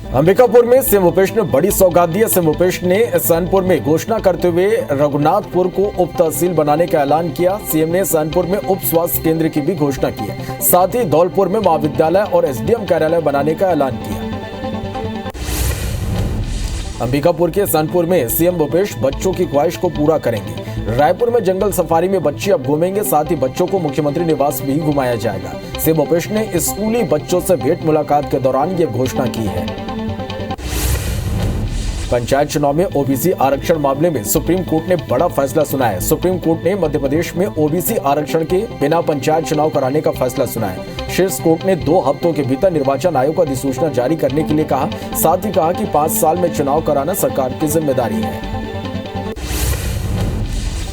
अंबिकापुर में सीएम भूपेश ने बड़ी सौगात दी है। सीएम भूपेश ने सनपुर में घोषणा करते हुए रघुनाथपुर को उप तहसील बनाने का ऐलान किया। सीएम ने सनपुर में उप स्वास्थ्य केंद्र की भी घोषणा की है। साथ ही धौलपुर में महाविद्यालय और एसडीएम कार्यालय बनाने का ऐलान किया। अंबिकापुर के सनपुर में सीएम भूपेश बच्चों की ख्वाहिश को पूरा करेंगे। रायपुर में जंगल सफारी में बच्चे अब घूमेंगे। साथ ही बच्चों को मुख्यमंत्री निवास भी घुमाया जाएगा। सीएम भूपेश ने स्कूली बच्चों से भेंट मुलाकात के दौरान ये घोषणा की है। पंचायत चुनाव में ओबीसी आरक्षण मामले में सुप्रीम कोर्ट ने बड़ा फैसला सुनाया है। सुप्रीम कोर्ट ने मध्य प्रदेश में ओबीसी आरक्षण के बिना पंचायत चुनाव कराने का फैसला सुनाया है। शीर्ष कोर्ट ने 2 हफ्तों के भीतर निर्वाचन आयोग को अधिसूचना जारी करने के लिए कहा। साथ ही कहा कि 5 साल में चुनाव कराना सरकार की जिम्मेदारी है।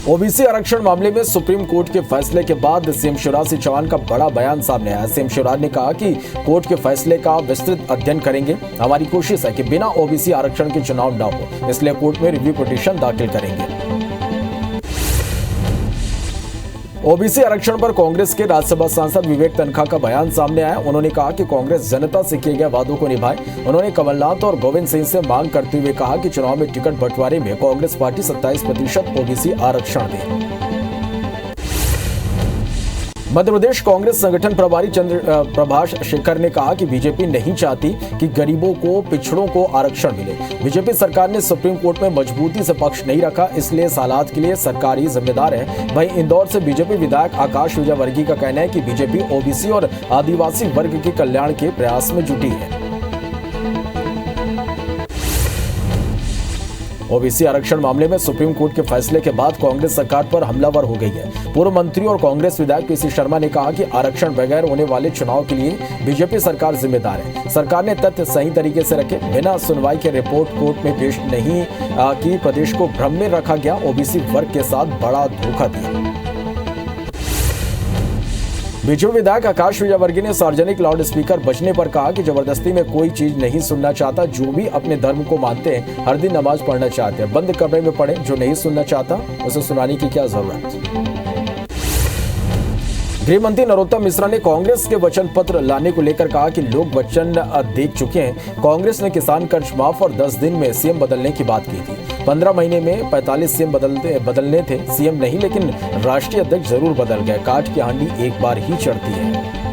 ओबीसी आरक्षण मामले में सुप्रीम कोर्ट के फैसले के बाद सीएम शिवराज सिंह चौहान का बड़ा बयान सामने आया। सीएम शिवराज ने कहा कि कोर्ट के फैसले का विस्तृत अध्ययन करेंगे। हमारी कोशिश है कि बिना ओबीसी आरक्षण के चुनाव न हो, इसलिए कोर्ट में रिव्यू पिटीशन दाखिल करेंगे। ओबीसी आरक्षण पर कांग्रेस के राज्यसभा सांसद विवेक तन्खा का बयान सामने आया। उन्होंने कहा कि कांग्रेस जनता से किए गए वादों को निभाए। उन्होंने कमलनाथ और गोविंद सिंह से मांग करते हुए कहा कि चुनाव में टिकट बंटवारे में कांग्रेस पार्टी 27% ओबीसी आरक्षण दे। मध्य प्रदेश कांग्रेस संगठन प्रभारी प्रभाष शेखर ने कहा कि बीजेपी नहीं चाहती कि गरीबों को, पिछड़ों को आरक्षण मिले। बीजेपी सरकार ने सुप्रीम कोर्ट में मजबूती से पक्ष नहीं रखा, इसलिए इस हालात के लिए सरकार ही जिम्मेदार है। वहीं इंदौर से बीजेपी विधायक आकाश विजयवर्गीय का कहना है कि बीजेपी ओबीसी और आदिवासी वर्ग के कल्याण के प्रयास में जुटी है। ओबीसी आरक्षण मामले में सुप्रीम कोर्ट के फैसले के बाद कांग्रेस सरकार पर हमलावर हो गई है। पूर्व मंत्री और कांग्रेस विधायक पीसी शर्मा ने कहा कि आरक्षण बगैर होने वाले चुनाव के लिए बीजेपी सरकार जिम्मेदार है। सरकार ने तथ्य सही तरीके से रखे, बिना सुनवाई के रिपोर्ट कोर्ट में पेश नहीं की प्रदेश को भ्रम में रखा गया। ओबीसी वर्ग के साथ बड़ा धोखा दिया। बीजेपी विधायक आकाश विजयवर्गीय ने सार्वजनिक लाउड स्पीकर बजने पर कहा कि जबरदस्ती में कोई चीज नहीं सुनना चाहता। जो भी अपने धर्म को मानते हैं हर दिन नमाज पढ़ना चाहते हैं, बंद कमरे में पढ़े। जो नहीं सुनना चाहता उसे सुनाने की क्या जरूरत। गृह मंत्री नरोत्तम मिश्रा ने कांग्रेस के वचन पत्र लाने को लेकर कहा कि लोग वचन देख चुके हैं। कांग्रेस ने किसान कर्ज माफ और 10 दिन में सीएम बदलने की बात की थी। 15 महीने में 45 सीएम बदलने थे। सीएम नहीं, लेकिन राष्ट्रीय अध्यक्ष जरूर बदल गए। काठ की हांडी एक बार ही चढ़ती है।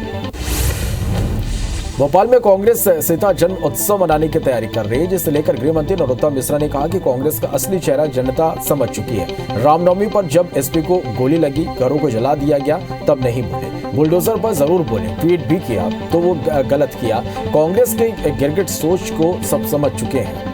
भोपाल में कांग्रेस सीता जन्म उत्सव मनाने की तैयारी कर रही है, जिसे लेकर गृह मंत्री नरोत्तम मिश्रा ने कहा कि कांग्रेस का असली चेहरा जनता समझ चुकी है। रामनवमी पर जब एसपी को गोली लगी, घरों को जला दिया गया, तब नहीं बोले। बुलडोजर पर जरूर बोले, ट्वीट भी किया तो वो गलत किया। कांग्रेस के गिरगिट सोच को सब समझ चुके हैं।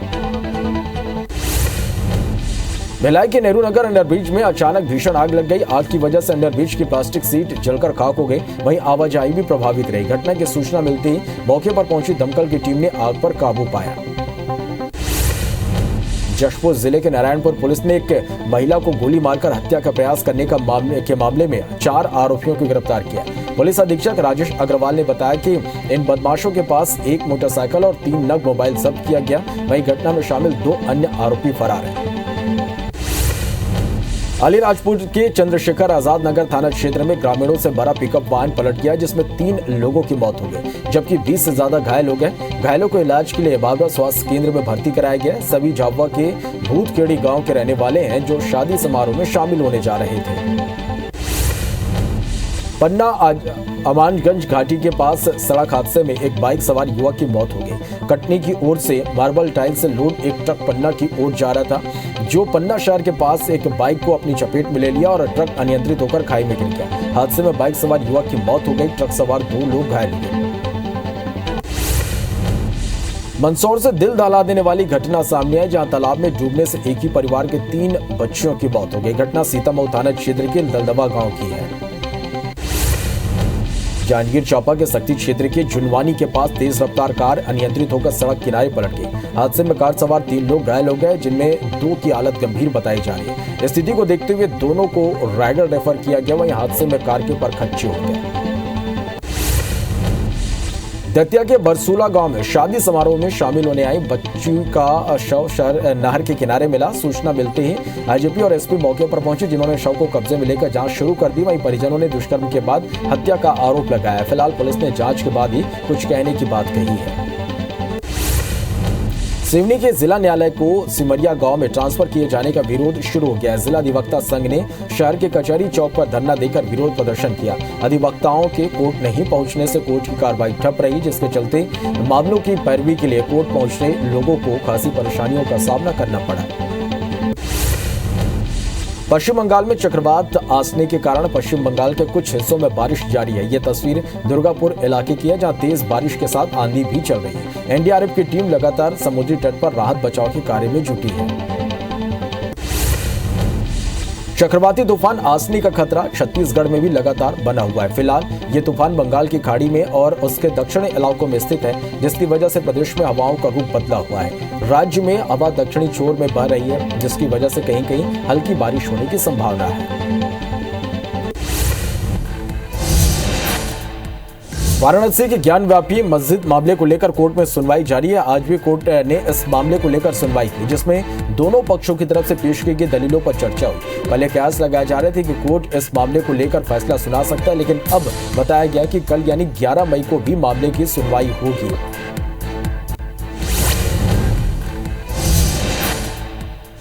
भिलाई के नेहरू नगर अंडरब्रिज में अचानक भीषण आग लग गई। आग की वजह से अंडरब्रिज की प्लास्टिक सीट जलकर खाक हो गई। वहीं आवाजाही भी प्रभावित रही। घटना की सूचना मिलते ही मौके पर पहुंची दमकल की टीम ने आग पर काबू पाया। जशपुर जिले के नारायणपुर पुलिस ने एक महिला को गोली मारकर हत्या का प्रयास करने के मामले में 4 आरोपियों को गिरफ्तार किया। पुलिस अधीक्षक राजेश अग्रवाल ने बताया कि इन बदमाशों के पास 1 मोटरसाइकिल और 3 नग मोबाइल जब्त किया गया। वहीं घटना में शामिल 2 अन्य आरोपी फरार हैं। अलीराजपुर के चंद्रशेखर आजाद नगर थाना क्षेत्र में ग्रामीणों से भरा पिकअप वाहन पलट गया, जिसमें 3 लोगों की मौत हो गई, जबकि 20 से ज्यादा घायल हो गए। घायलों को इलाज के लिए बाबरा स्वास्थ्य केंद्र में भर्ती कराया गया। सभी झाबुआ के भूतखेड़ी गांव के रहने वाले हैं, जो शादी समारोह में शामिल होने जा रहे थे। पन्ना अमानगंज घाटी के पास सड़क हादसे में एक बाइक सवार युवक की मौत हो गई। कटनी की ओर से मार्बल टाइल से लोड एक ट्रक पन्ना की ओर जा रहा था, जो पन्ना शहर के पास एक बाइक को अपनी चपेट में ले लिया और ट्रक अनियंत्रित होकर खाई में गिर गया। हादसे में बाइक सवार युवक की मौत हो गई। ट्रक सवार 2 लोग घायल हुए। मंदसौर से दिल दहला देने वाली घटना सामने आई, जहां तालाब में डूबने से एक ही परिवार के 3 बच्चियों की मौत हो गई। घटना सीतामऊ थाना क्षेत्र के दलदवा गांव की है। जांजगीर चांपा के शक्ति क्षेत्र के झुनवानी के पास तेज रफ्तार कार अनियंत्रित होकर सड़क किनारे पलट गई। हादसे में कार सवार 3 लोग घायल हो गए, जिनमें 2 की हालत गंभीर बताई जा रही है। स्थिति को देखते हुए दोनों को रायगढ़ रेफर किया गया। वहीं हादसे में कार के ऊपर खच्चे हो गए। दतिया के बरसूला गांव में शादी समारोह में शामिल होने आई बच्ची का शव शहर नहर के किनारे मिला। सूचना मिलते ही आईजीपी और एसपी मौके पर पहुंचे, जिन्होंने शव को कब्जे में लेकर जांच शुरू कर दी। वहीं परिजनों ने दुष्कर्म के बाद हत्या का आरोप लगाया। फिलहाल पुलिस ने जांच के बाद ही कुछ कहने की बात कही है। सिवनी के जिला न्यायालय को सिमरिया गांव में ट्रांसफर किए जाने का विरोध शुरू हो गया है। जिला अधिवक्ता संघ ने शहर के कचहरी चौक पर धरना देकर विरोध प्रदर्शन किया। अधिवक्ताओं के कोर्ट नहीं पहुंचने से कोर्ट की कार्रवाई ठप रही, जिसके चलते मामलों की पैरवी के लिए कोर्ट पहुंचने लोगों को खासी परेशानियों का सामना करना पड़ा। पश्चिम बंगाल में चक्रवात आसने के कारण पश्चिम बंगाल के कुछ हिस्सों में बारिश जारी है। ये तस्वीर दुर्गापुर इलाके की है, जहां तेज बारिश के साथ आंधी भी चल रही है। एनडीआरएफ की टीम लगातार समुद्री तट पर राहत बचाव के कार्य में जुटी है। चक्रवाती तूफान आसनी का खतरा छत्तीसगढ़ में भी लगातार बना हुआ है। फिलहाल ये तूफान बंगाल की खाड़ी में और उसके दक्षिणी इलाकों में स्थित है, जिसकी वजह से प्रदेश में हवाओं का रूप बदला हुआ है। राज्य में हवा दक्षिणी छोर में बह रही है, जिसकी वजह से कहीं कहीं हल्की बारिश होने की संभावना है। वाराणसी के ज्ञानव्यापी मस्जिद मामले को लेकर कोर्ट में सुनवाई जारी है। आज भी कोर्ट ने इस मामले को लेकर सुनवाई की, जिसमें दोनों पक्षों की तरफ से पेश की गई दलीलों पर चर्चा हुई। पहले कयास लगाए जा रहे थे कि कोर्ट इस मामले को लेकर फैसला सुना सकता है, लेकिन अब बताया गया कि कल यानी 11 मई को भी मामले की सुनवाई होगी।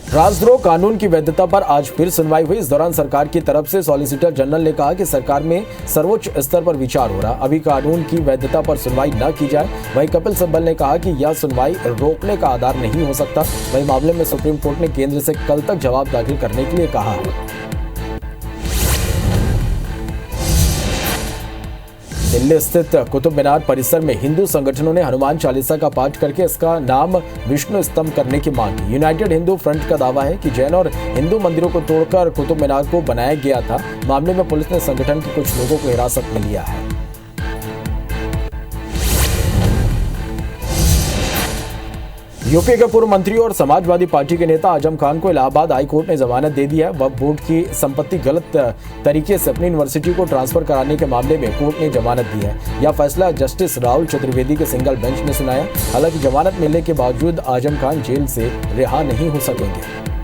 राजद्रोह कानून की वैधता पर आज फिर सुनवाई हुई। इस दौरान सरकार की तरफ से सॉलिसिटर जनरल ने कहा कि सरकार में सर्वोच्च स्तर पर विचार हो रहा, अभी कानून की वैधता पर सुनवाई न की जाए। वहीं कपिल सिब्बल ने कहा कि यह सुनवाई रोकने का आधार नहीं हो सकता। वहीं मामले में सुप्रीम कोर्ट ने केंद्र से कल तक जवाब दाखिल करने के लिए कहा है। दिल्ली स्थित कुतुब मीनार परिसर में हिंदू संगठनों ने हनुमान चालीसा का पाठ करके इसका नाम विष्णु स्तंभ करने की मांग की। यूनाइटेड हिंदू फ्रंट का दावा है कि जैन और हिंदू मंदिरों को तोड़कर कुतुब मीनार को बनाया गया था। मामले में पुलिस ने संगठन के कुछ लोगों को हिरासत में लिया है। यूपी के पूर्व मंत्री और समाजवादी पार्टी के नेता आजम खान को इलाहाबाद हाई कोर्ट ने जमानत दे दी है। वक्फ बोर्ड की संपत्ति गलत तरीके से अपनी यूनिवर्सिटी को ट्रांसफर कराने के मामले में कोर्ट ने जमानत दी है। यह फैसला जस्टिस राहुल चतुर्वेदी के सिंगल बेंच ने सुनाया। हालांकि जमानत मिलने के बावजूद आजम खान जेल से रिहा नहीं हो सकेंगे।